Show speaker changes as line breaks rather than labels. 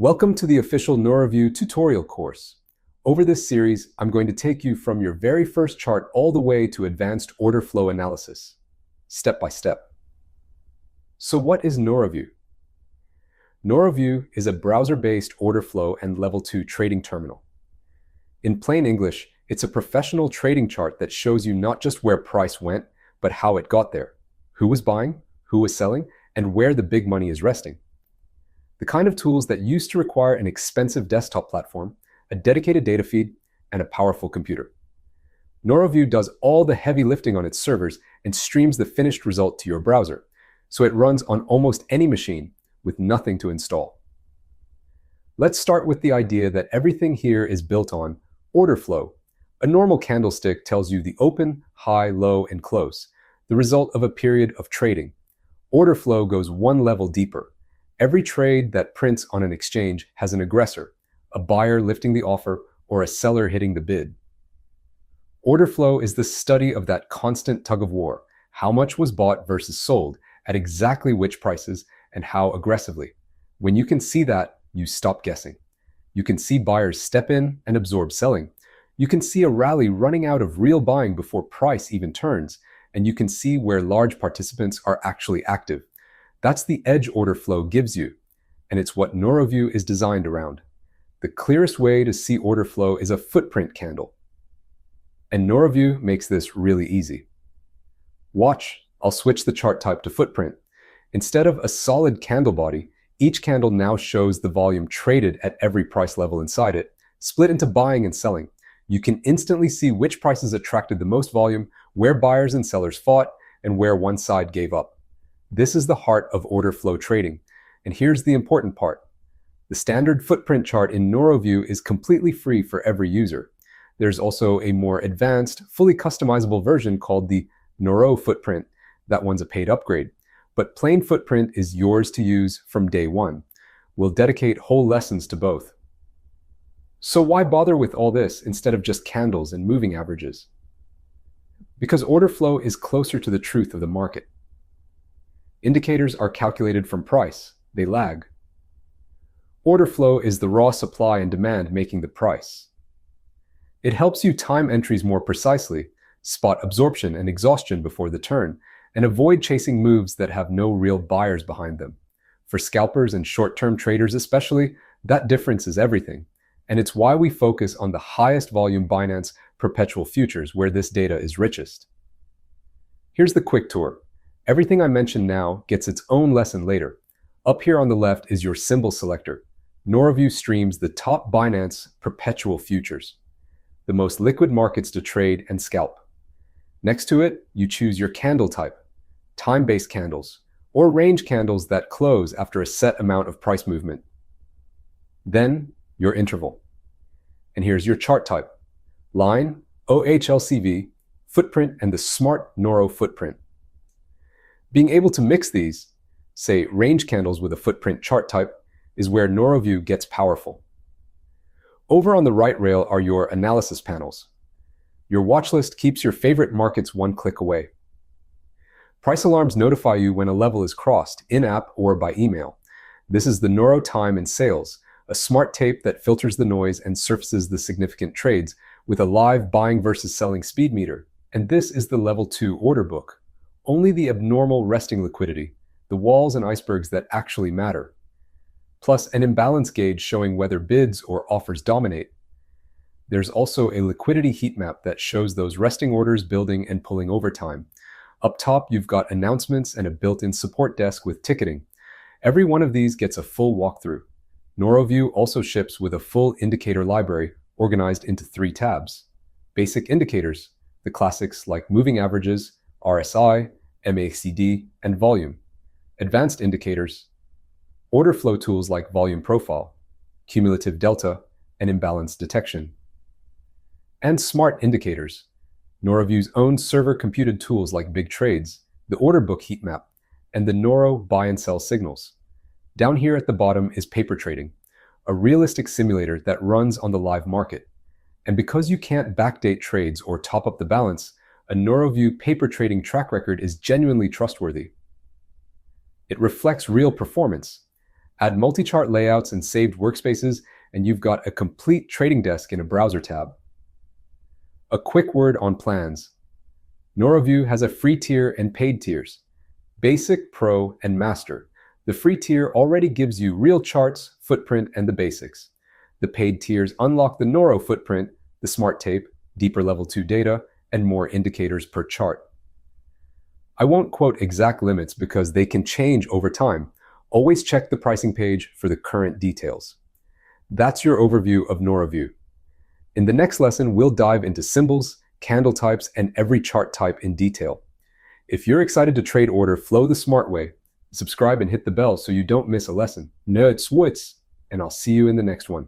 Welcome to the official Noroview tutorial course. Over this series, I'm going to take you from your very first chart all the way to advanced order flow analysis, step by step. So what is Noroview? Noroview is a browser-based order flow and level 2 trading terminal. In plain English, it's a professional trading chart that shows you not just where price went, but how it got there, who was buying, who was selling, and where the big money is resting. The kind of tools that used to require an expensive desktop platform, a dedicated data feed, and a powerful computer. Noroview does all the heavy lifting on its servers and streams the finished result to your browser, so it runs on almost any machine with nothing to install. Let's start with the idea that everything here is built on order flow. A normal candlestick tells you the open, high, low, and close, the result of a period of trading. Order flow goes one level deeper. Every trade that prints on an exchange has an aggressor, a buyer lifting the offer or a seller hitting the bid. Order flow is the study of that constant tug of war, how much was bought versus sold, at exactly which prices, and how aggressively. When you can see that, you stop guessing. You can see buyers step in and absorb selling. You can see a rally running out of real buying before price even turns, and you can see where large participants are actually active. That's the edge order flow gives you, and it's what Noroview is designed around. The clearest way to see order flow is a footprint candle. And Noroview makes this really easy. Watch, I'll switch the chart type to footprint. Instead of a solid candle body, each candle now shows the volume traded at every price level inside it, split into buying and selling. You can instantly see which prices attracted the most volume, where buyers and sellers fought, and where one side gave up. This is the heart of order flow trading. And here's the important part. The standard footprint chart in Noroview is completely free for every user. There's also a more advanced, fully customizable version called the Noro footprint. That one's a paid upgrade. But plain footprint is yours to use from day one. We'll dedicate whole lessons to both. So why bother with all this instead of just candles and moving averages? Because order flow is closer to the truth of the market. Indicators are calculated from price. They lag. Order flow is the raw supply and demand making the price. It helps you time entries more precisely, spot absorption and exhaustion before the turn, and avoid chasing moves that have no real buyers behind them. For scalpers and short-term traders especially, that difference is everything. And it's why we focus on the highest volume Binance perpetual futures where this data is richest. Here's the quick tour. Everything I mentioned now gets its own lesson later. Up here on the left is your symbol selector. Noroview streams the top Binance perpetual futures, the most liquid markets to trade and scalp. Next to it, you choose your candle type, time-based candles, or range candles that close after a set amount of price movement. Then, your interval. And here's your chart type, line, OHLCV, footprint, and the smart Noro footprint. Being able to mix these, say range candles with a footprint chart type, is where Noroview gets powerful. Over on the right rail are your analysis panels. Your watch list keeps your favorite markets one click away. Price alarms notify you when a level is crossed, in-app or by email. This is the Noro Time and Sales, a smart tape that filters the noise and surfaces the significant trades with a live buying versus selling speed meter. And this is the level 2 order book. Only the abnormal resting liquidity, the walls and icebergs that actually matter. Plus an imbalance gauge showing whether bids or offers dominate. There's also a liquidity heat map that shows those resting orders building and pulling over time. Up top, you've got announcements and a built-in support desk with ticketing. Every one of these gets a full walkthrough. Noroview also ships with a full indicator library organized into 3 tabs. Basic indicators, the classics like moving averages, RSI, MACD, and volume. Advanced indicators, order flow tools like volume profile, cumulative delta, and imbalance detection. And smart indicators, Noroview's own server-computed tools like big trades, the order book heat map, and the Noro buy and sell signals. Down here at the bottom is paper trading, a realistic simulator that runs on the live market. And because you can't backdate trades or top up the balance, a Noroview paper trading track record is genuinely trustworthy. It reflects real performance. Add multi-chart layouts and saved workspaces, and you've got a complete trading desk in a browser tab. A quick word on plans. Noroview has a free tier and paid tiers. Basic, Pro, and Master. The free tier already gives you real charts, footprint, and the basics. The paid tiers unlock the Noro footprint, the smart tape, deeper level 2 data, and more indicators per chart. I won't quote exact limits because they can change over time. Always check the pricing page for the current details. That's your overview of Noroview. In the next lesson, we'll dive into symbols, candle types, and every chart type in detail. If you're excited to trade order flow the smart way, subscribe and hit the bell so you don't miss a lesson. Nerds, wits, and I'll see you in the next one.